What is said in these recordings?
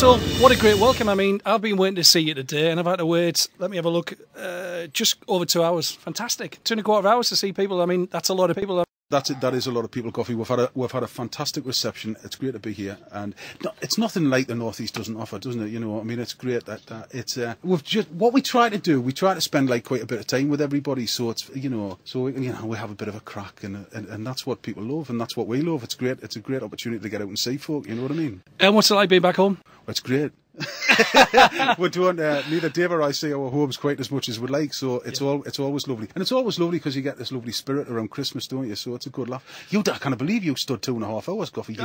So, what a great welcome. I mean, I've been waiting to see you today, and I've had to wait, let me have a look, just over 2 hours. Fantastic. 2.25 hours to see people. I mean, that's a lot of people. That's it. That is a lot of people, Goffy. We've had a fantastic reception. It's great to be here, and it's nothing like the North East doesn't offer, doesn't it? You know, I mean, it's great that it's we've just what we try to do. We try to spend like quite a bit of time with everybody, so it's we have a bit of a crack, and that's what people love, and that's what we love. It's great. It's a great opportunity to get out and see folk. You know what I mean? And what's it like being back home? Well, it's great. We don't neither Dave or I see our homes quite as much as we like, so it's always lovely, and it's always lovely because you get this lovely spirit around Christmas, don't you? So it's a good laugh. I can't believe you stood 2.5 hours, Goffy.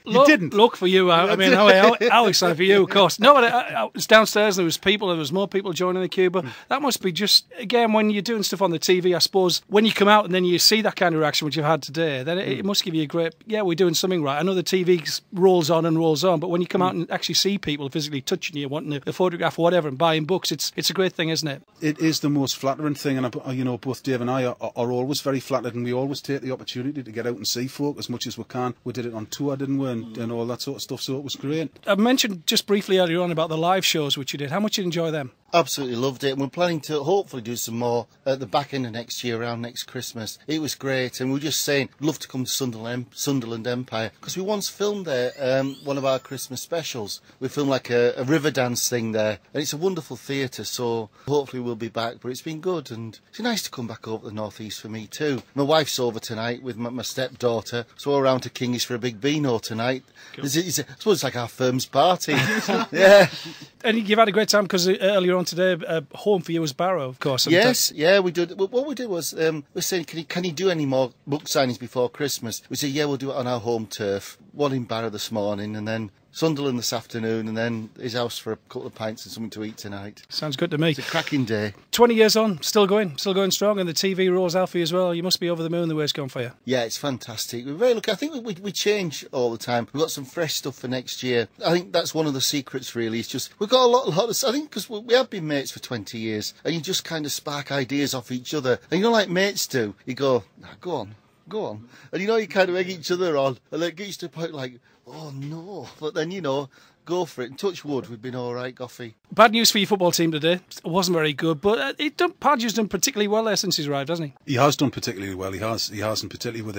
You didn't. Look for you. I mean, how excited for you, of course. No, but I was downstairs. And there was people. There was more people joining the queue. But that must be just again when you're doing stuff on the TV. I suppose when you come out and then you see that kind of reaction which you've had today, then it must give you a great. Yeah, we're doing something right. I know the TV rolls on and rolls on, but when you come out and actually see people physically touching you, wanting a photograph or whatever, and buying books, it's a great thing, isn't it? It is the most flattering thing, and both Dave and I are always very flattered, and we always take the opportunity to get out and see folk as much as we can. We did it on tour, didn't we, and all that sort of stuff, so it was great. I mentioned just briefly earlier on about the live shows which you did. How much did you enjoy them? Absolutely loved it, and we're planning to hopefully do some more at the back end of next year, around next Christmas. It was great, and we were just saying, love to come to Sunderland Empire, because we once filmed there one of our Christmas specials. We filmed like a river dance thing there, and it's a wonderful theatre, so hopefully we'll be back, but it's been good, and it's nice to come back over to the North East for me too. My wife's over tonight with my stepdaughter, so we're around to Kingies for a big Beano tonight. Cool. I suppose it's like our firm's party. Yeah. And you've had a great time because earlier on today, home for you was Barrow, of course. Yes, yeah, we did. What we did was we're saying, can you do any more book signings before Christmas? We said, yeah, we'll do it on our home turf. One in Barrow this morning, and then Sunderland this afternoon, and then his house for a couple of pints and something to eat tonight. Sounds good to me. It's a cracking day. 20 years on, still going strong, and the TV rolls out for you as well. You must be over the moon the way it's gone for you. Yeah, it's fantastic. We're very lucky. I think we change all the time. We've got some fresh stuff for next year. I think that's one of the secrets, really. It's just we've got a lot of. I think because we have been mates for 20 years, and you just kind of spark ideas off each other, and you know, like mates do. You go, nah, go on, and you know, you kind of egg each other on, and it gets to the point like, oh no, but then go for it. And touch wood, we've been all right, Goffy. Bad news for your football team today. It wasn't very good, but Pardew's done particularly well there since he's arrived, hasn't he? He has done particularly well. He hasn't particularly with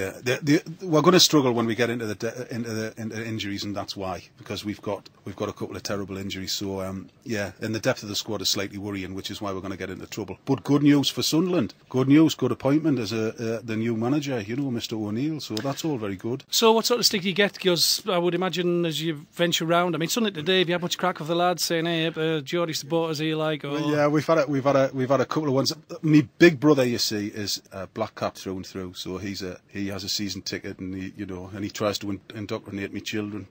we're going to struggle when we get into the injuries, and that's why, because we've got a couple of terrible injuries. So and the depth of the squad is slightly worrying, which is why we're going to get into trouble. But good news for Sunderland. Good news. Good appointment as the new manager. Mr. O'Neill. So that's all very good. So what sort of stick do you get? Because I would imagine as you venture around, I mean, Sunday today, have you had much crack with the lads saying, "Hey, Geordie supporters, are you like?" Or... Yeah, we've had a couple of ones. My big brother, you see, is black cap through and through. So he has a season ticket, and he tries to indoctrinate me children.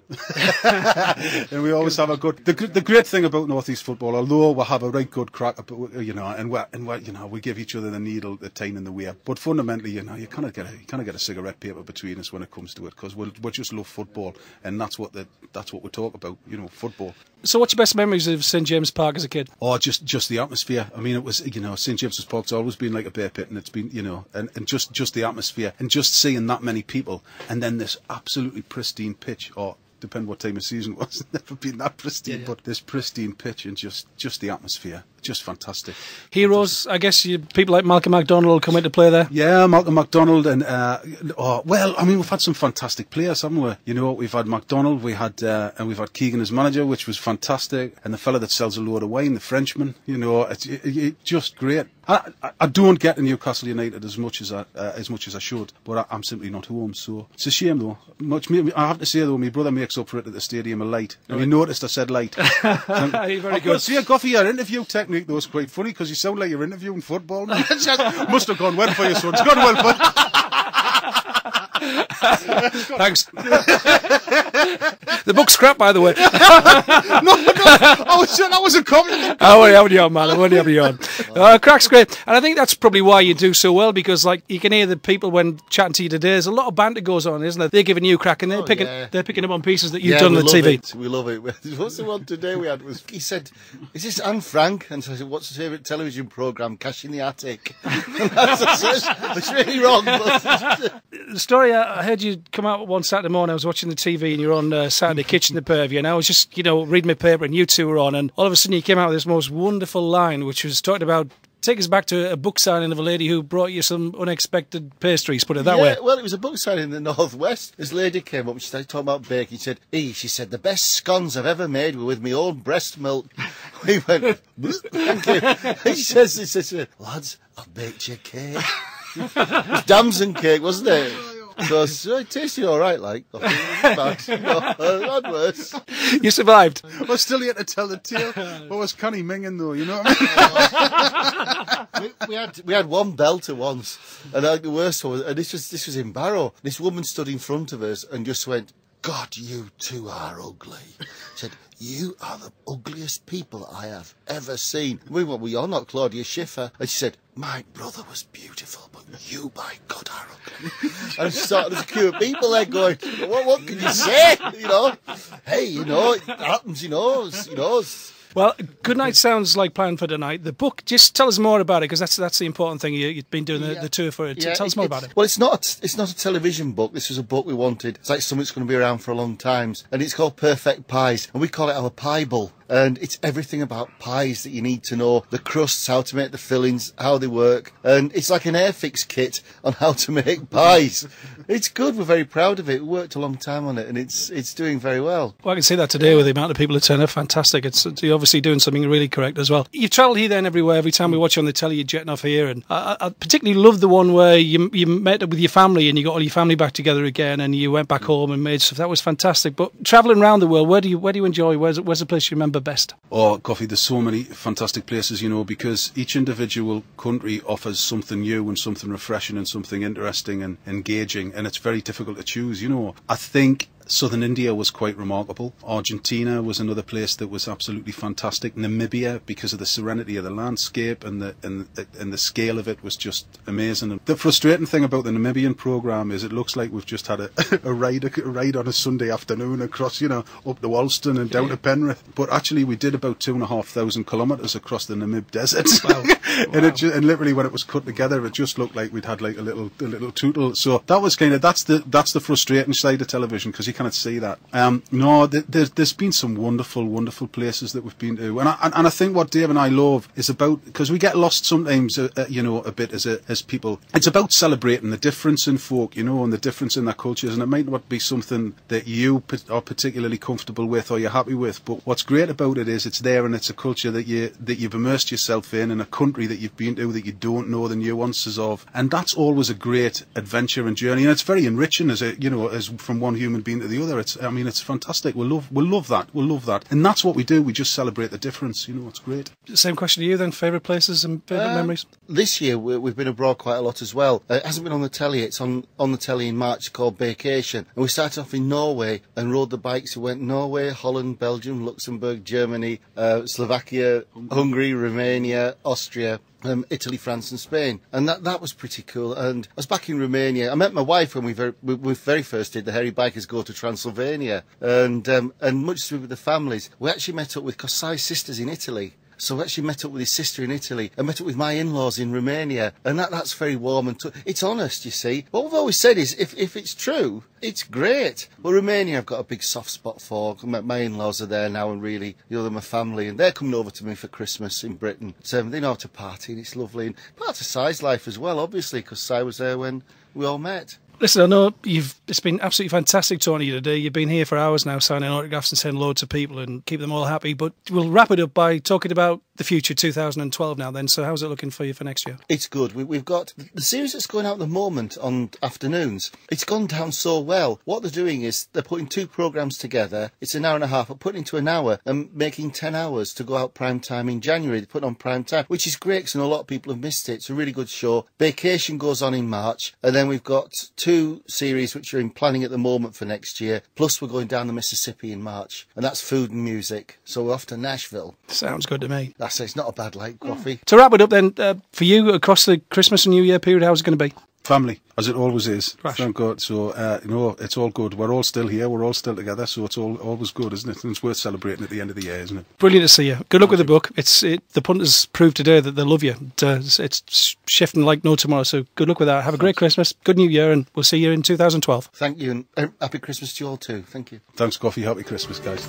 And we always have a good. The great thing about North East football, although we have a right good crack, and we give each other the needle, the time, and the wear. But fundamentally, you cannot get a cigarette paper between us when it comes to it, because we just love football, and that's what we talk about. Football. So what's your best memories of St James Park as a kid? Oh, just the atmosphere. I mean, it was, St James's Park's always been like a bear pit, and it's been, and just the atmosphere, and just seeing that many people, and then this absolutely pristine pitch, or depend what time of season it was, never been that pristine, but this pristine pitch, and just the atmosphere. Just fantastic. Heroes, fantastic. I guess people like Malcolm MacDonald will come into play there. Yeah, Malcolm MacDonald, and we've had some fantastic players, haven't we? We've had MacDonald, and we've had Keegan as manager, which was fantastic, and the fella that sells a load of wine, the Frenchman. It's just great. I don't get to Newcastle United as much as I should, but I'm simply not home. So it's a shame though. I have to say though, my brother makes up for it at the stadium a light. And you noticed I said light. You're very good. See, Goffy, your interview technique though is quite funny, because you sound like you're interviewing football. Must have gone well for you, son. It's gone well for you. Thanks. The book's crap, by the way. No, that was a compliment. I won't have you on, man. I won't have you on. Crack's great, and I think that's probably why you do so well, because like you can hear the people when chatting to you today. There's a lot of banter goes on, isn't there? They're giving you crack, and they're picking up on pieces that you've done on the TV. We love it. What's the one today we had? He said, "Is this Anne Frank?" And so I said, "What's the favourite television programme? Cash in the Attic." That's really wrong. But the story, I heard you come out one Saturday morning, I was watching the TV and you were on Saturday Kitchen the Purview, and I was just, reading my paper and you two were on, and all of a sudden you came out with this most wonderful line, which was talking about, take us back to a book signing of a lady who brought you some unexpected pastries, put it that way. Well, it was a book signing in the Northwest. This lady came up, she started talking about baking. She said, the best scones I've ever made were with my own breast milk. We went, thank you. And she says, lads, I've baked you a cake. It was damson cake, wasn't it? So it tasted all right, like. Bad worse. You survived. We're still yet to tell the tale. What was Connie minging though? You know what I mean? we had one belter once, and the worst one was, and this was in Barrow. This woman stood in front of us and just went, God, you two are ugly. She said, you are the ugliest people I have ever seen. We went, well, you're not Claudia Schiffer. And she said, my brother was beautiful, but you, by God, are ugly. And she started, there's a queue of people there going, what can you say? Hey, it happens, Well, Good Night sounds like plan for tonight. The book, just tell us more about it, because that's the important thing. You've been doing the tour for it. Tell us more about it. Well, it's not a television book. This was a book we wanted. It's like something that's going to be around for a long time. And it's called Perfect Pies. And we call it our Pieball. And it's everything about pies that you need to know. The crusts, how to make the fillings, how they work. And it's like an Airfix kit on how to make pies. It's good. We're very proud of it. We worked a long time on it, and it's doing very well. Well, I can see that today with the amount of people who turn up. Fantastic. You're obviously doing something really correct as well. You've travelled here, then, everywhere. Every time we watch you on the telly, you're jetting off here. And I particularly love the one where you met up with your family and you got all your family back together again and you went back home and made stuff. That was fantastic. But travelling around the world, where do you enjoy? Where's the place you remember best? Oh, Goffy, there's so many fantastic places, because each individual country offers something new and something refreshing and something interesting and engaging, and it's very difficult to choose, I think Southern India was quite remarkable. Argentina was another place that was absolutely fantastic. Namibia, because of the serenity of the landscape and the scale of it, was just amazing. And the frustrating thing about the Namibian program is it looks like we've just had a ride on a Sunday afternoon across, up to Walston and down to Penrith. But actually, we did about 2,500 kilometres across the Namib Desert. Wow. And literally, when it was cut together, it just looked like we'd had like a little tootle. So that was that's the frustrating side of television, because you cannot see that. There's been some wonderful places that we've been to, and I think what Dave and I love is about, because we get lost sometimes, a bit as people. It's about celebrating the difference in folk, and the difference in their cultures, and it might not be something that you are particularly comfortable with or you're happy with, but what's great about it is it's there, and it's a culture that you've immersed yourself in a country that you've been to that you don't know the nuances of, and that's always a great adventure and journey, and it's very enriching as from one human being to the other. It's fantastic. We'll love that, and that's what we do. We just celebrate the difference. It's great. Same question to you then. Favourite places and favourite memories? This year we've been abroad quite a lot as well. It hasn't been on the telly. It's on the telly in March, called Vacation, and we started off in Norway and rode the bikes. We went Norway, Holland, Belgium, Luxembourg, Germany, Slovakia, Hungary, Romania, Austria, Italy, France and Spain, and that was pretty cool. And I was back in Romania. I met my wife when we very first did the Hairy Bikers Go to Transylvania, and much as we were with the families, we actually met up with Kosai's sisters in Italy. So we actually met up with his sister in Italy and met up with my in-laws in Romania, and that's very warm and it's honest, you see. What we've always said is if it's true, it's great. Well, Romania I've got a big soft spot for. My in-laws are there now, and really, they're my family, and they're coming over to me for Christmas in Britain. So they know how to party, and it's lovely, and part of Si's life as well, obviously, because Si was there when we all met. Listen, I know it's been absolutely fantastic talking to you today. You've been here for hours now, signing autographs and saying loads to people and keep them all happy. But we'll wrap it up by talking about the future 2012 now then. So how's it looking for you for next year? It's good. We've got the series that's going out at the moment on afternoons. It's gone down so well. What they're doing is they're putting two programmes together. It's an hour and a half, but putting into an hour and making 10 hours to go out prime time in January. They put on prime time, which is great because I know a lot of people have missed it. It's a really good show. Vacation goes on in March, and then we've got two series which are in planning at the moment for next year, plus we're going down the Mississippi in March, and that's food and music, so we're off to Nashville. Sounds good to me. It's not a bad like Goffy. To wrap it up then, for you across the Christmas and New Year period, how's it going to be? family, as it always is. Right. Thank God. So, it's all good. We're all still here. We're all still together. So it's always good, isn't it? And it's worth celebrating at the end of the year, isn't it? Brilliant to see you. Good luck with the book. The punters proved today that they love you. It's shifting like no tomorrow. So good luck with that. Have a great Christmas. Good New Year, and we'll see you in 2012. Thank you, and happy Christmas to you all too. Thank you. Thanks, Goffy. Happy Christmas, guys.